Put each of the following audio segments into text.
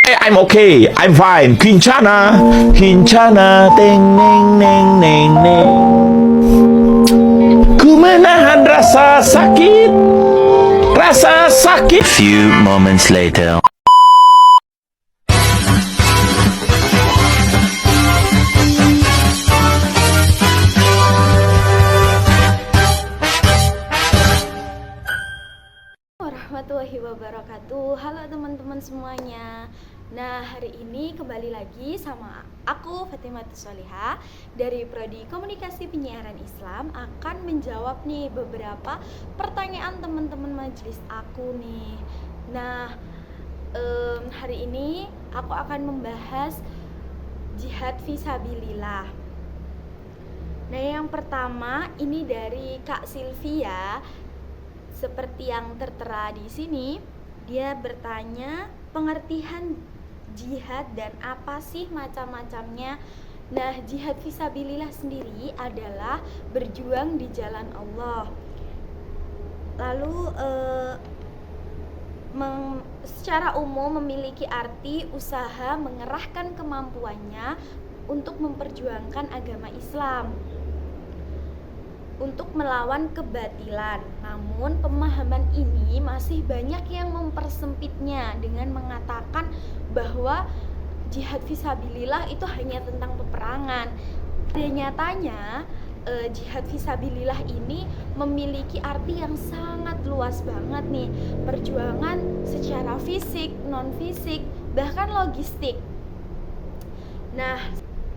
I'm okay, I'm fine. Kincana, kincana, teng neng neng neng neng. Ku menahan rasa sakit, rasa sakit. Few moments later. Warahmatullahi wabarakatuh. Halo teman-teman semuanya. Nah, hari ini kembali lagi sama aku Fatimatus Solihah dari Prodi Komunikasi Penyiaran Islam akan menjawab nih beberapa pertanyaan teman-teman majelis aku nih. Nah, hari ini aku akan membahas jihad fisabilillah. Nah, yang pertama ini dari Kak Sylvia. Seperti yang tertera di sini, dia bertanya pengertian jihad dan apa sih macam-macamnya. Nah, jihad fisabilillah sendiri adalah berjuang di jalan Allah. Lalu secara umum memiliki arti usaha mengerahkan kemampuannya untuk memperjuangkan agama Islam, untuk melawan kebatilan. Namun pemahaman ini masih banyak yang mempersempitnya dengan mengatakan bahwa jihad fisabilillah itu hanya tentang peperangan. Dan nyatanya jihad fisabilillah ini memiliki arti yang sangat luas banget nih. Perjuangan secara fisik, non fisik, bahkan logistik. Nah,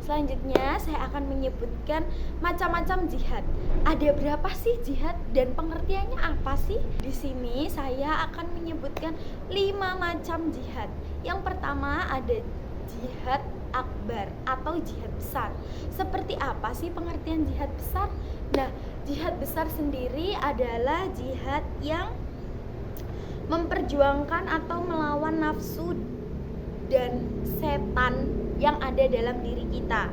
selanjutnya saya akan menyebutkan macam-macam jihad. Ada berapa sih jihad dan pengertiannya apa sih? Di sini saya akan menyebutkan 5 macam jihad. Yang pertama ada jihad akbar atau jihad besar. Seperti apa sih pengertian jihad besar? Nah, jihad besar sendiri adalah jihad yang memperjuangkan atau melawan nafsu dan setan yang ada dalam diri kita.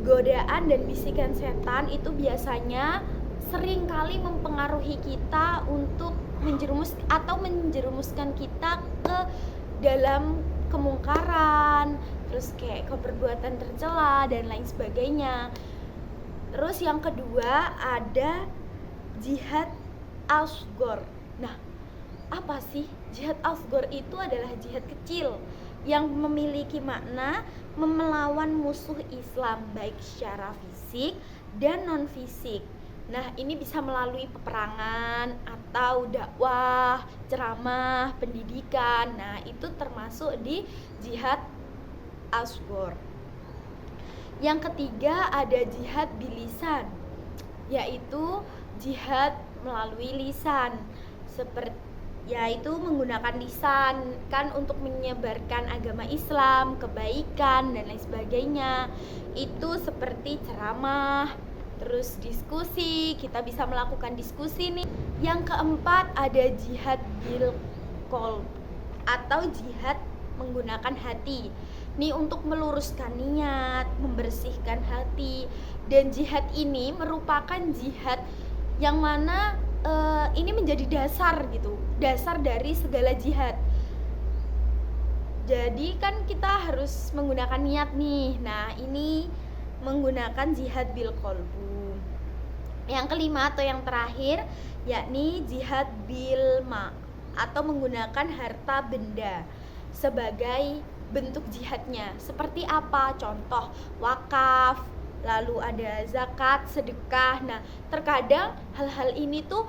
Godaan dan bisikan setan itu biasanya sering kali mempengaruhi kita untuk menjerumuskan kita ke dalam kemungkaran, terus kayak keperbuatan tercela dan lain sebagainya. Terus yang kedua ada jihad asghar. Nah, apa sih jihad asghar? Itu adalah jihad kecil yang memiliki makna melawan musuh Islam baik secara fisik dan non fisik. Nah, ini bisa melalui peperangan atau dakwah, ceramah, pendidikan. Nah, itu termasuk di jihad asghar. Yang ketiga ada jihad bilisan, yaitu jihad melalui lisan, yaitu menggunakan lisan kan untuk menyebarkan agama Islam, kebaikan dan lain sebagainya. Itu seperti ceramah, terus diskusi, kita bisa melakukan diskusi nih. Yang keempat ada jihad bil qalb atau jihad menggunakan hati. Nih untuk meluruskan niat, membersihkan hati. Dan jihad ini merupakan jihad yang mana ini menjadi dasar gitu, dasar dari segala jihad. Jadi kan kita harus menggunakan niat nih. Nah, ini menggunakan jihad bil qalbu. Yang kelima atau yang terakhir yakni jihad bil ma atau menggunakan harta benda sebagai bentuk jihadnya. Seperti apa? Contoh wakaf, lalu ada zakat, sedekah. Nah, terkadang hal-hal ini tuh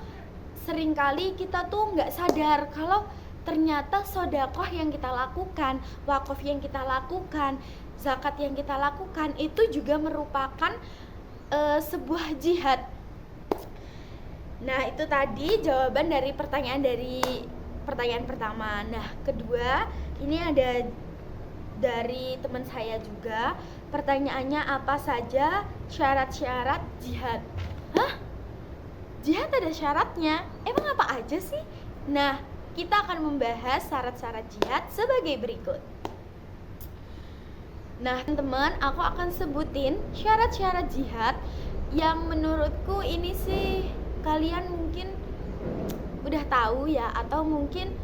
seringkali kita tuh nggak sadar kalau ternyata sedekah yang kita lakukan, wakaf yang kita lakukan, zakat yang kita lakukan itu juga merupakan sebuah jihad. Nah, itu tadi jawaban dari pertanyaan pertama. Nah, kedua ini ada dari teman saya juga. Pertanyaannya, apa saja syarat-syarat jihad? Hah? Jihad ada syaratnya? Emang apa aja sih? Nah, kita akan membahas syarat-syarat jihad sebagai berikut. Nah, teman-teman, aku akan sebutin syarat-syarat jihad yang menurutku ini sih kalian mungkin udah tahu ya, atau mungkin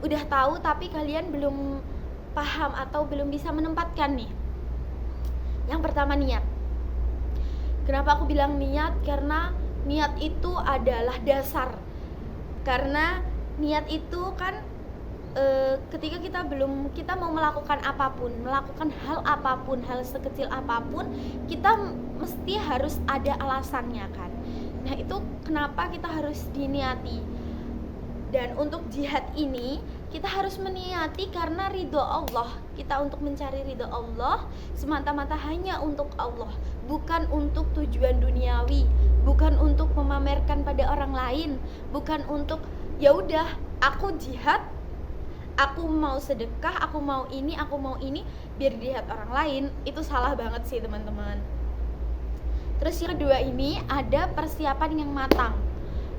udah tahu tapi kalian belum paham atau belum bisa menempatkan nih. Yang pertama, niat. Kenapa aku bilang niat? Karena niat itu adalah dasar. Karena niat itu kan ketika kita mau melakukan apapun, melakukan hal apapun, hal sekecil apapun, kita mesti harus ada alasannya kan. Nah, itu kenapa kita harus diniati. Dan untuk jihad ini kita harus meniati karena ridho Allah. Kita untuk mencari ridho Allah semata-mata hanya untuk Allah, bukan untuk tujuan duniawi, bukan untuk memamerkan pada orang lain, bukan untuk ya udah aku jihad, aku mau sedekah, aku mau ini biar dilihat orang lain. Itu salah banget sih teman-teman. Terus yang kedua ini ada persiapan yang matang.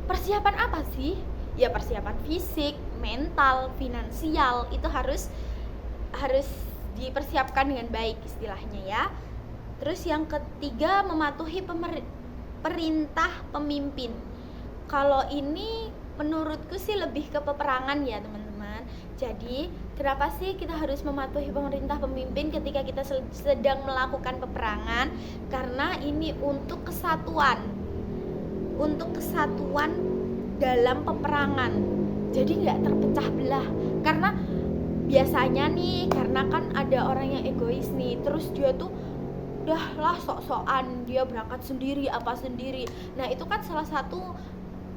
Persiapan apa sih? Ya persiapan fisik, mental, finansial, itu harus dipersiapkan dengan baik istilahnya ya. Terus yang ketiga, mematuhi perintah pemimpin. Kalau ini menurutku sih lebih ke peperangan ya teman-teman. Jadi kenapa sih kita harus mematuhi perintah pemimpin ketika kita sedang melakukan peperangan? Karena ini untuk kesatuan dalam peperangan, jadi nggak terpecah belah. Karena biasanya nih, karena kan ada orang yang egois nih, terus dia tuh udah lah sok-sokan dia berangkat sendiri apa sendiri. Nah itu kan salah satu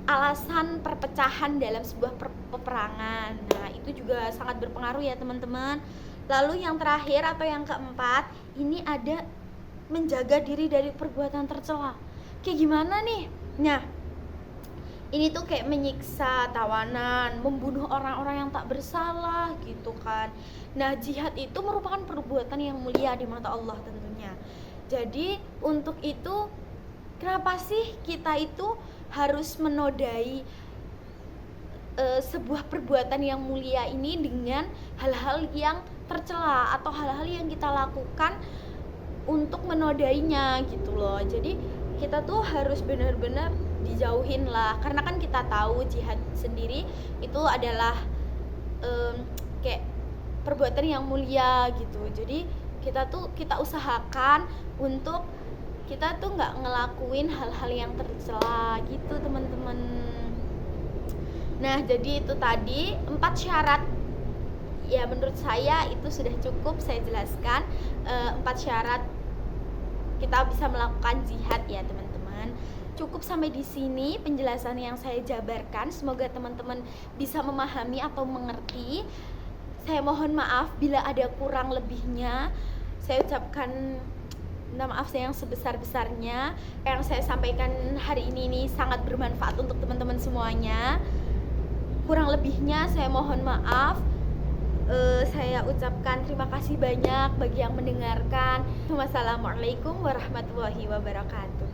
alasan perpecahan dalam sebuah peperangan. Nah itu juga sangat berpengaruh ya teman-teman. Lalu yang terakhir atau yang keempat, ini ada menjaga diri dari perbuatan tercela. Kayak gimana nih? Nah ini tuh kayak menyiksa tawanan, membunuh orang-orang yang tak bersalah gitu kan. Nah jihad itu merupakan perbuatan yang mulia di mata Allah tentunya. Jadi untuk itu kenapa sih kita itu harus menodai sebuah perbuatan yang mulia ini dengan hal-hal yang tercela atau hal-hal yang kita lakukan untuk menodainya gitu loh. Jadi kita tuh harus benar-benar dijauhin lah, karena kan kita tahu jihad sendiri itu adalah kayak perbuatan yang mulia gitu. Jadi kita usahakan untuk kita tuh nggak ngelakuin hal-hal yang tercela gitu teman-teman. Nah jadi itu tadi 4 syarat. Ya menurut saya itu sudah cukup saya jelaskan 4 syarat kita bisa melakukan jihad ya teman-teman. Cukup sampai di sini penjelasan yang saya jabarkan. Semoga teman-teman bisa memahami atau mengerti. Saya mohon maaf bila ada kurang lebihnya. Saya ucapkan minta maaf saya yang sebesar-besarnya. Yang saya sampaikan hari ini sangat bermanfaat untuk teman-teman semuanya. Kurang lebihnya saya mohon maaf. Saya ucapkan terima kasih banyak bagi yang mendengarkan. Wassalamualaikum warahmatullahi wabarakatuh.